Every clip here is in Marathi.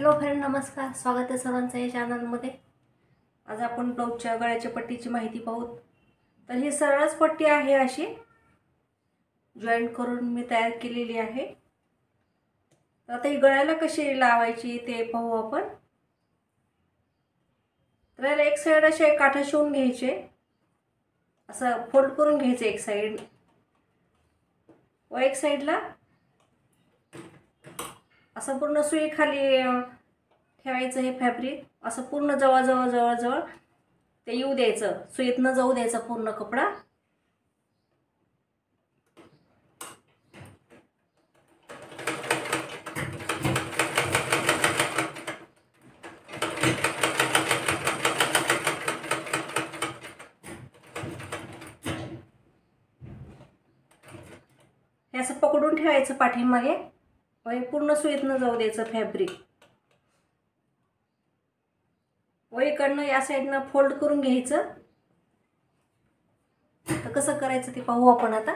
हॅलो फ्रेंड, नमस्कार. स्वागत आहे सर्वांचं या चॅनलमध्ये. आज आपण ब्लाऊजच्या गळ्याच्या पट्टीची माहिती पाहू. तर ही सरळच पट्टी आहे, अशी जॉईंट करून मी तयार केलेली आहे. तर आता ही गळ्याला कशी लावायची ते पाहू आपण. तर याला एक साईड असे काठा शिवून घ्यायचे, असं फोल्ड करून घ्यायचं एक साईड व एक साईडला असं पूर्ण सुई खाली ठेवायचं. हे फॅब्रिक असं पूर्ण जवळ ते येऊ द्यायचं, सुईत न जाऊ द्यायचा पूर्ण कपडा. हे असं पकडून ठेवायचं पाठीमागे व हे पूर्ण सुईत न जाऊ द्यायचं फॅब्रिक. व इकडनं या साईडनं फोल्ड करून घ्यायचं. तर कसं करायचं ते पाहू आपण आता.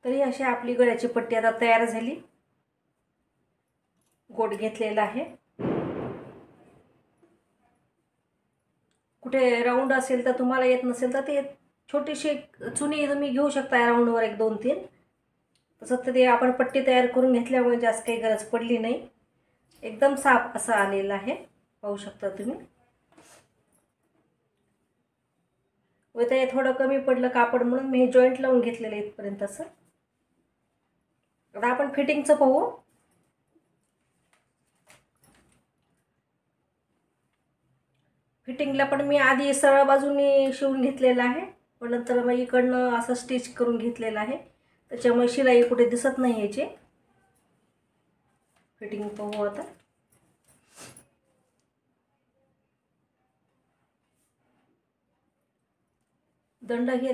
तरी अशी आपली गळ्याची पट्टी आता तयार झाली. गोट घेतलेला आहे. कुठे राऊंड असेल तर तुम्हाला येत नसेल तर ते छोटीशी चुनी तुम्ही घेऊ शकता राऊंडवर 1-2-3. तसं तर ते आपण पट्टी तयार करून घेतल्यामुळे जास्त काही गरज पडली नाही. एकदम साफ असं आलेलं आहे, पाहू शकता तुम्ही. व ते थोडं कमी पडलं कापड म्हणून मी हे जॉईंट लावून घेतलेलं इथपर्यंत. असं आता आपण फिटिंगचं पाहू. फिटिंगला पण मी आधी सरळ बाजूने शिवून घेतलेलं आहे, पण नंतर मग इकडनं असं स्टिच करून घेतलेलं आहे. त्याच्यामुळे शिलाई कुठे दिसत नाही याची. फिटिंग पाहू आता. दंड हे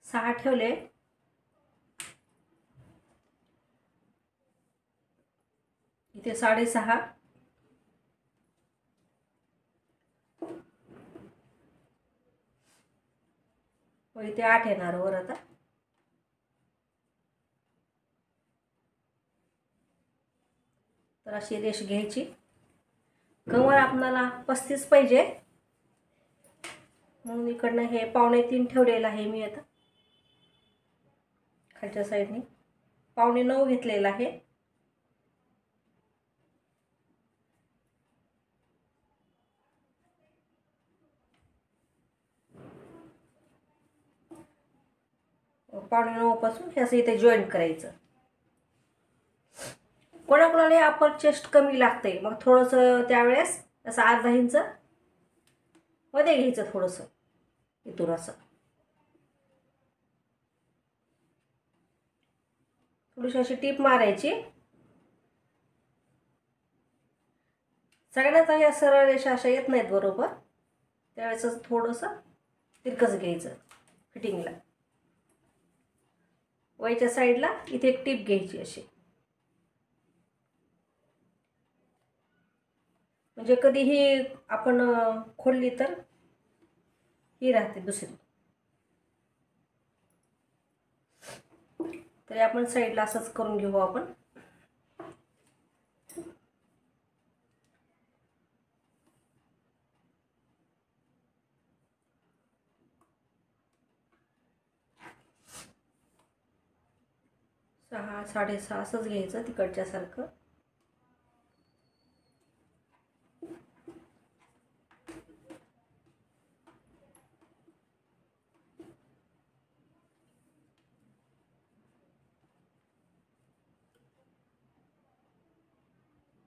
6 ठेवले. इथे 6.5 व इथे 8 येणार वर. आता तर अशी रेष घ्यायची. कमर आपल्याला 35 पाहिजे म्हणून इकडनं हे 2.25 ठेवलेलं आहे मी. आता खालच्या साईडने 9.25 घेतलेला आहे. पावणे 9 पासून हे असं इथे जॉईंट करायचं. कोणाकोणाला अपर चेस्ट कमी लागते, मग थोडंसं त्यावेळेस असं अर्धा इंच मध्ये घ्यायचं. थोडंसं इथून असं थोडीशी अशी टीप मारायची. सगळ्यांना या सरळ रेषा अशा येत नाहीत बरोबर, त्यावेळेस थोडंसं तिरकस घ्यायचं फिटिंगला. वरच्या साईडला इथे एक टीप घ्यायची अशी, म्हणजे कधीही आपण खोलली तर ही राहते दुसरी. तरी आपण साईडला असंच करून घेऊ आपण. सहा 6.5 असंच घ्यायचं तिकडच्या सारखं.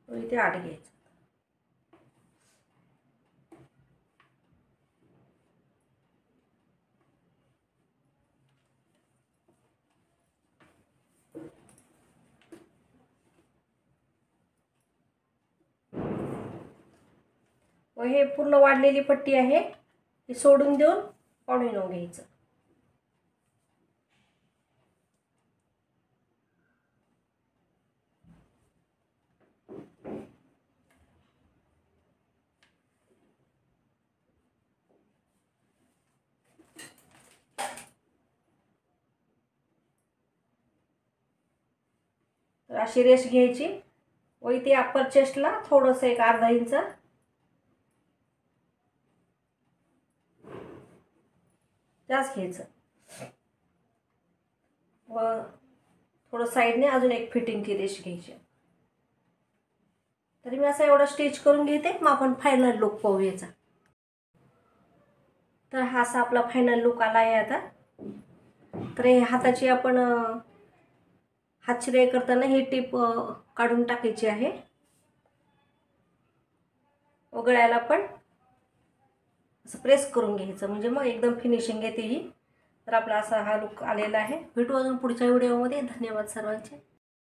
इथे 8 घ्यायचं. व हे पूर्ण वाढलेली पट्टी आहे ही सोडून देऊन 9.25 घ्यायचं. तर अशी रेष घ्यायची व इथे अप्पर चेस्टला थोडंसं एक अर्धा इंच जास्त घ्यायचं व थोडं साईडने अजून एक फिटिंगची रेष घ्यायची. तरी मी असं एवढं स्टिच करून घेते. मग आपण फायनल लुक पाहू याचा. तर हा असा आपला फायनल लुक आला आहे आता. तर हे हाताची आपण हात शिलाई करताना ही टीप काढून टाकायची आहे. व गळ्याला पण असं प्रेस करून घ्यायचं, म्हणजे मग एकदम फिनिशिंग येते ही. तर आपला असा हा लुक आलेला आहे. भेटू अजून पुढच्या व्हिडिओमध्ये. धन्यवाद सर्वांचे.